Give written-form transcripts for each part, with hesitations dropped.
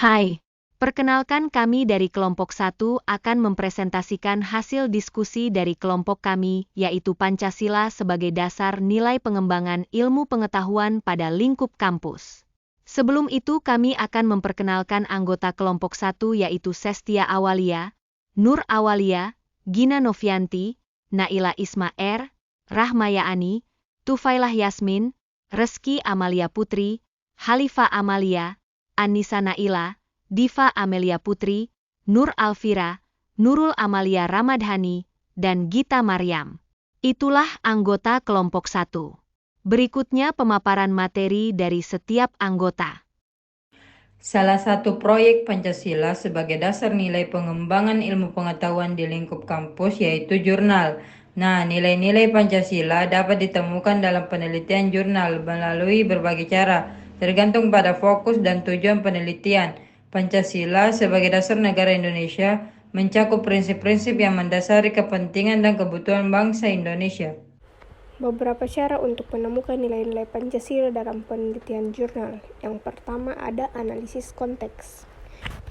Hai, perkenalkan kami dari kelompok 1 akan mempresentasikan hasil diskusi dari kelompok kami, yaitu Pancasila sebagai dasar nilai pengembangan ilmu pengetahuan pada lingkup kampus. Sebelum itu kami akan memperkenalkan anggota kelompok 1 yaitu Sestia Awalia, Nur Awalia, Gina Novianti, Naila Ismaer, Rahmaya Ani, Tufailah Yasmin, Reski Amalia Putri, Halifa Amalia, Anissa Naila, Diva Amelia Putri, Nur Alfira, Nurul Amalia Ramadhani, dan Gita Maryam. Itulah anggota kelompok 1. Berikutnya pemaparan materi dari setiap anggota. Salah satu proyek Pancasila sebagai dasar nilai pengembangan ilmu pengetahuan di lingkup kampus yaitu jurnal. Nah, nilai-nilai Pancasila dapat ditemukan dalam penelitian jurnal melalui berbagai cara, tergantung pada fokus dan tujuan penelitian. Pancasila sebagai dasar negara Indonesia mencakup prinsip-prinsip yang mendasari kepentingan dan kebutuhan bangsa Indonesia. Beberapa cara untuk menemukan nilai-nilai Pancasila dalam penelitian jurnal. Yang pertama ada analisis konteks.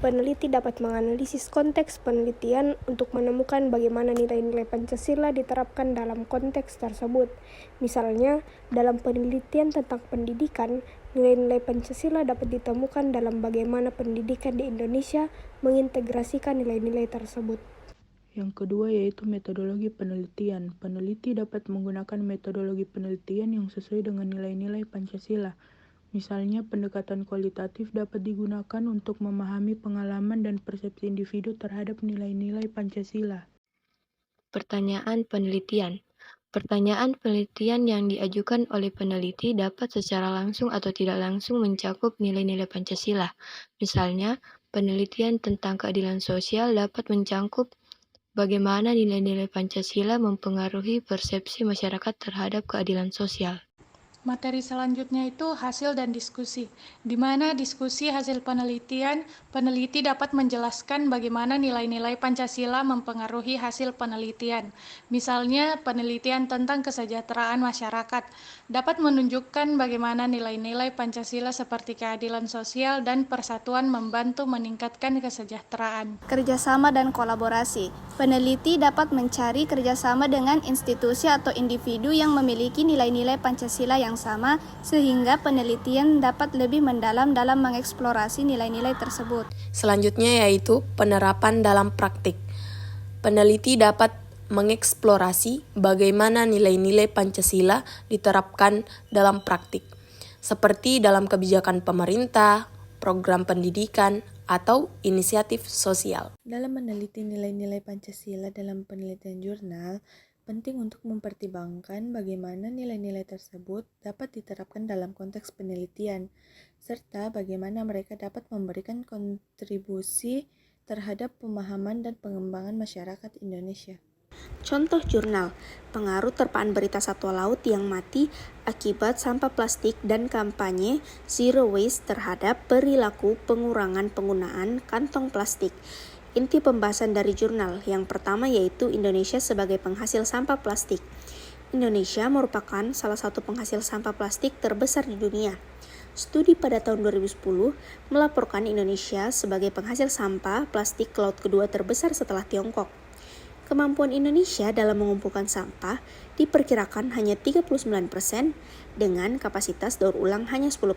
Peneliti dapat menganalisis konteks penelitian untuk menemukan bagaimana nilai-nilai Pancasila diterapkan dalam konteks tersebut. Misalnya, dalam penelitian tentang pendidikan, nilai-nilai Pancasila dapat ditemukan dalam bagaimana pendidikan di Indonesia mengintegrasikan nilai-nilai tersebut. Yang kedua yaitu metodologi penelitian. Peneliti dapat menggunakan metodologi penelitian yang sesuai dengan nilai-nilai Pancasila. Misalnya, pendekatan kualitatif dapat digunakan untuk memahami pengalaman dan persepsi individu terhadap nilai-nilai Pancasila. Pertanyaan penelitian. Pertanyaan penelitian yang diajukan oleh peneliti dapat secara langsung atau tidak langsung mencakup nilai-nilai Pancasila. Misalnya, penelitian tentang keadilan sosial dapat mencakup bagaimana nilai-nilai Pancasila mempengaruhi persepsi masyarakat terhadap keadilan sosial. Materi selanjutnya itu hasil dan diskusi, di mana diskusi hasil penelitian, peneliti dapat menjelaskan bagaimana nilai-nilai Pancasila mempengaruhi hasil penelitian. Misalnya, penelitian tentang kesejahteraan masyarakat dapat menunjukkan bagaimana nilai-nilai Pancasila seperti keadilan sosial dan persatuan membantu meningkatkan kesejahteraan. Kerjasama dan kolaborasi. Peneliti dapat mencari kerjasama dengan institusi atau individu yang memiliki nilai-nilai Pancasila yang sama, sehingga penelitian dapat lebih mendalam dalam mengeksplorasi nilai-nilai tersebut. Selanjutnya yaitu penerapan dalam praktik. Peneliti dapat mengeksplorasi bagaimana nilai-nilai Pancasila diterapkan dalam praktik, seperti dalam kebijakan pemerintah, program pendidikan, atau inisiatif sosial. Dalam meneliti nilai-nilai Pancasila dalam penelitian jurnal, penting untuk mempertimbangkan bagaimana nilai-nilai tersebut dapat diterapkan dalam konteks penelitian, serta bagaimana mereka dapat memberikan kontribusi terhadap pemahaman dan pengembangan masyarakat Indonesia. Contoh jurnal, pengaruh terpaan berita satwa laut yang mati akibat sampah plastik dan kampanye Zero Waste terhadap perilaku pengurangan penggunaan kantong plastik. Inti pembahasan dari jurnal yang pertama yaitu Indonesia sebagai penghasil sampah plastik. Indonesia merupakan salah satu penghasil sampah plastik terbesar di dunia. Studi pada tahun 2010 melaporkan Indonesia sebagai penghasil sampah plastik laut kedua terbesar setelah Tiongkok. Kemampuan Indonesia dalam mengumpulkan sampah diperkirakan hanya 39% dengan kapasitas daur ulang hanya 10%.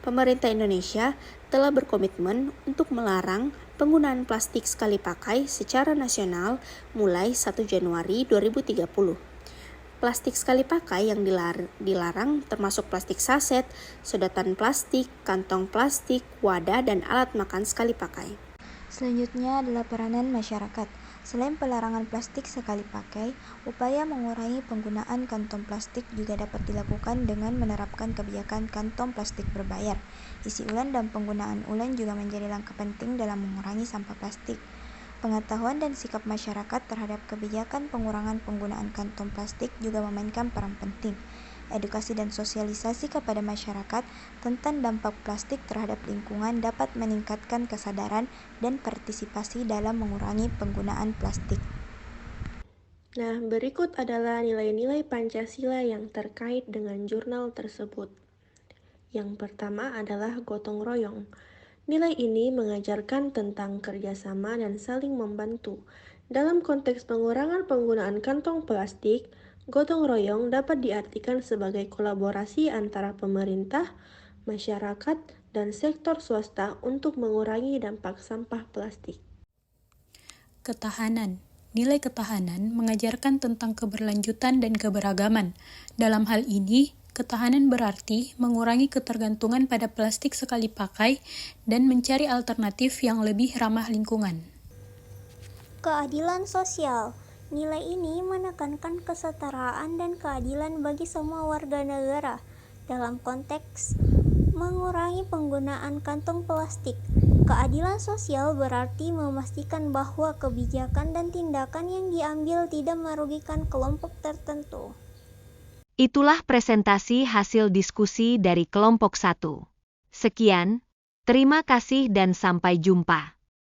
Pemerintah Indonesia telah berkomitmen untuk melarang penggunaan plastik sekali pakai secara nasional mulai 1 Januari 2030. Plastik sekali pakai yang dilarang termasuk plastik saset, sedotan plastik, kantong plastik, wadah, dan alat makan sekali pakai. Selanjutnya adalah peranan masyarakat. Selain pelarangan plastik sekali pakai, upaya mengurangi penggunaan kantong plastik juga dapat dilakukan dengan menerapkan kebijakan kantong plastik berbayar. Isi ulang dan penggunaan ulang juga menjadi langkah penting dalam mengurangi sampah plastik. Pengetahuan dan sikap masyarakat terhadap kebijakan pengurangan penggunaan kantong plastik juga memainkan peran penting. Edukasi dan sosialisasi kepada masyarakat tentang dampak plastik terhadap lingkungan dapat meningkatkan kesadaran dan partisipasi dalam mengurangi penggunaan plastik. Nah, berikut adalah nilai-nilai Pancasila yang terkait dengan jurnal tersebut. Yang pertama adalah gotong royong. Nilai ini mengajarkan tentang kerjasama dan saling membantu. Dalam konteks pengurangan penggunaan kantong plastik, gotong royong dapat diartikan sebagai kolaborasi antara pemerintah, masyarakat, dan sektor swasta untuk mengurangi dampak sampah plastik. Ketahanan. Nilai ketahanan mengajarkan tentang keberlanjutan dan keberagaman. Dalam hal ini, ketahanan berarti mengurangi ketergantungan pada plastik sekali pakai dan mencari alternatif yang lebih ramah lingkungan. Keadilan sosial. Nilai ini menekankan kesetaraan dan keadilan bagi semua warga negara dalam konteks mengurangi penggunaan kantong plastik. Keadilan sosial berarti memastikan bahwa kebijakan dan tindakan yang diambil tidak merugikan kelompok tertentu. Itulah presentasi hasil diskusi dari kelompok 1. Sekian, terima kasih dan sampai jumpa.